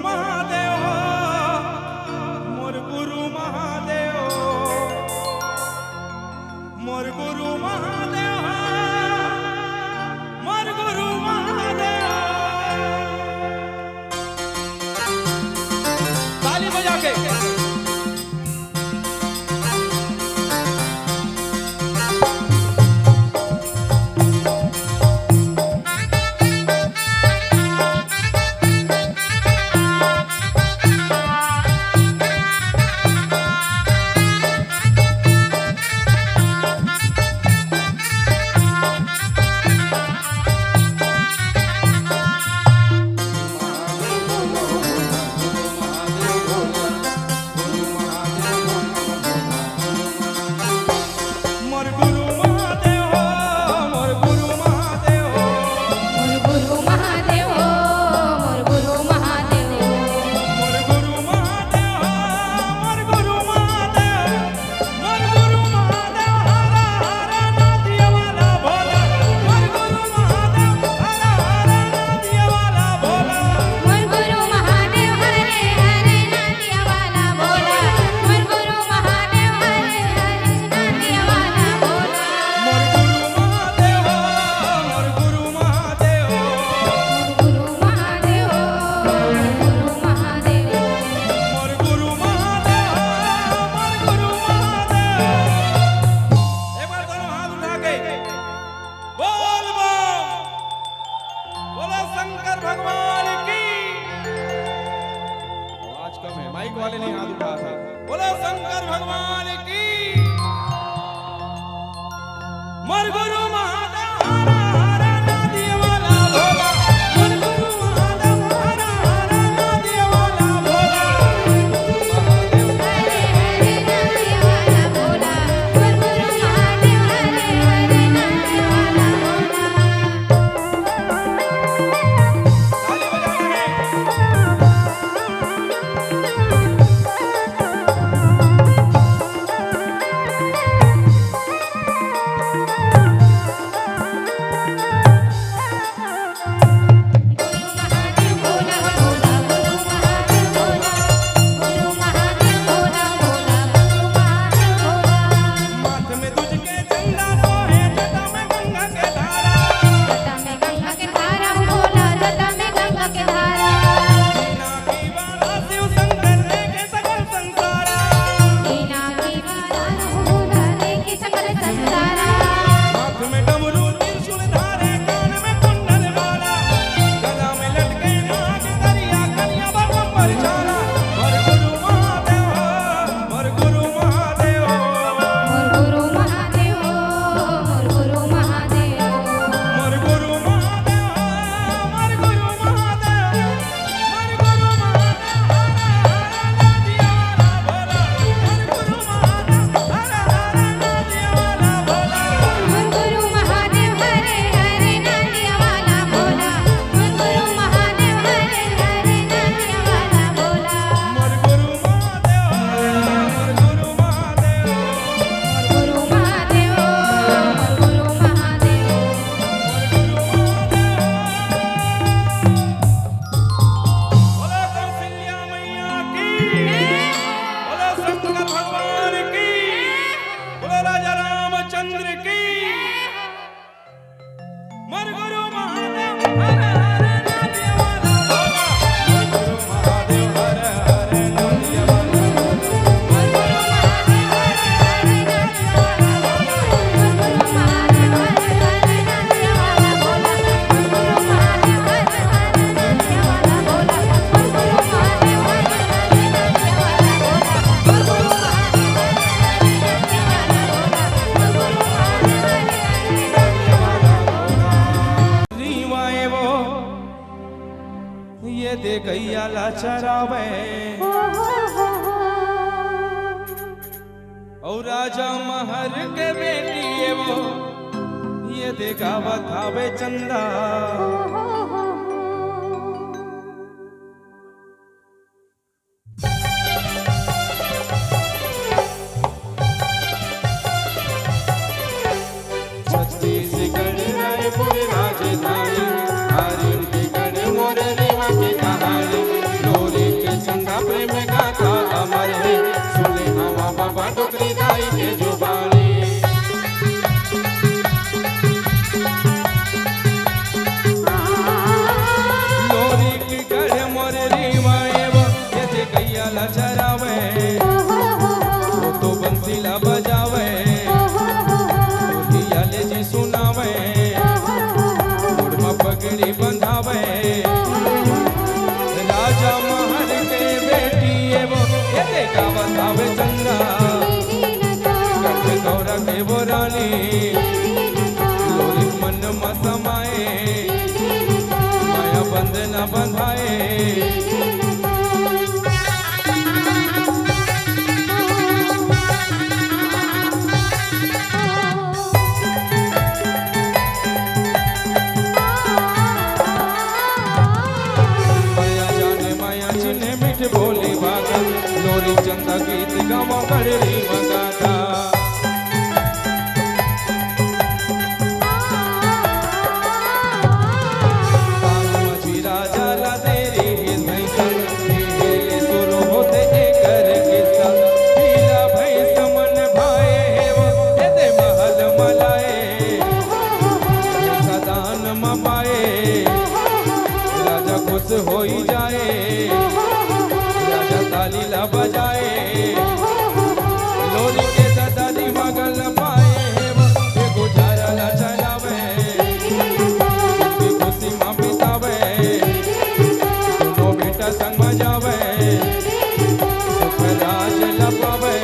महादेव मोर गुरु महादेव मोर गुरु महादेव मोर गुरु महादेव। ताली बजा के वाले ने हाथ उठाया था। बोलो शंकर भगवान की। मोर गुरु महादेव हरा हरा नदी वाला भोला मोर गुरु महादेव हरा हरा नदी वाला भोला महादेव हरे हरे नदी वाला भोला मोर गुरु महादेव हरे हरे नदी वाला भोला। ताली बजाना है। दे गैया ला चरावे और राजा महर के बेटी वो ये देखा बतावे चंदा। छत्तीसगढ़ रायपुर राजधानी हरिगढ़ मोर रेवा की कहानी डोरी ये देखा बतावे चंद्रा गढ़ गौरा के वो रानी लोरी मन मसमाए माया बंध न बंधाए बोली भागा लोरी चंदा गीत गावा कड़री मगाता मछीरा जाला तेरी सुर होते कर किस्सा पीला भैंस मन भाए वो दे महल मलाए सदान मपाए राजा खुश होई जाए तालीला बजाए लोरी के दादी मगल पाए ये गुजारा ला चलावे खुशी माँ बितावे दोनों बेटा संग मजावे सुख राज लपावे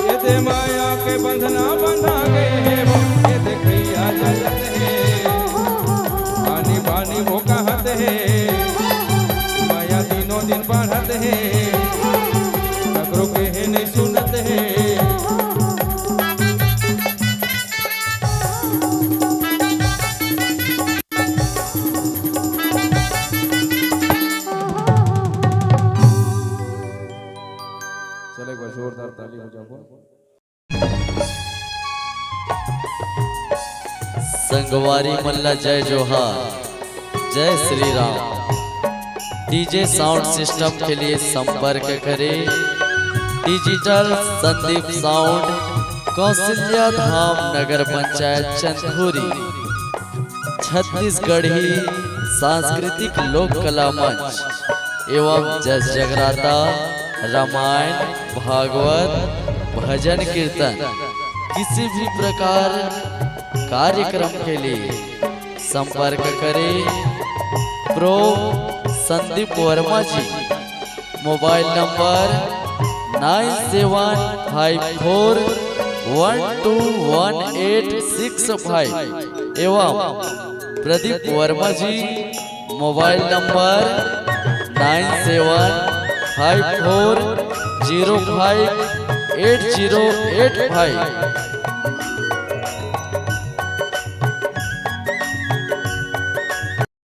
ये दे माया के बंधना बंधा गए ये देखिया जलत है पानी पानी वो कहत है दिनों दिन बढ़त है ककरो के नहीं सुनत है चले एक बार जोरदार ताली बजाओ। संगवारी मल्ला जय जोहार जय Shri Ram. DJ sound system के लिए संपर्क करें डिजिटल संदीप साउंड कौशल्या धाम नगर पंचायत चंदपुरी छत्तीसगढ़ी सांस्कृतिक लोक कला मंच एवं जस जगराता रामायण भागवत भजन कीर्तन किसी भी प्रकार कार्यक्रम के लिए संपर्क करें प्रो संदीप वर्मा जी। मोबाइल नंबर 9754121865 एवं प्रदीप वर्मा जी मोबाइल नंबर 9754058085।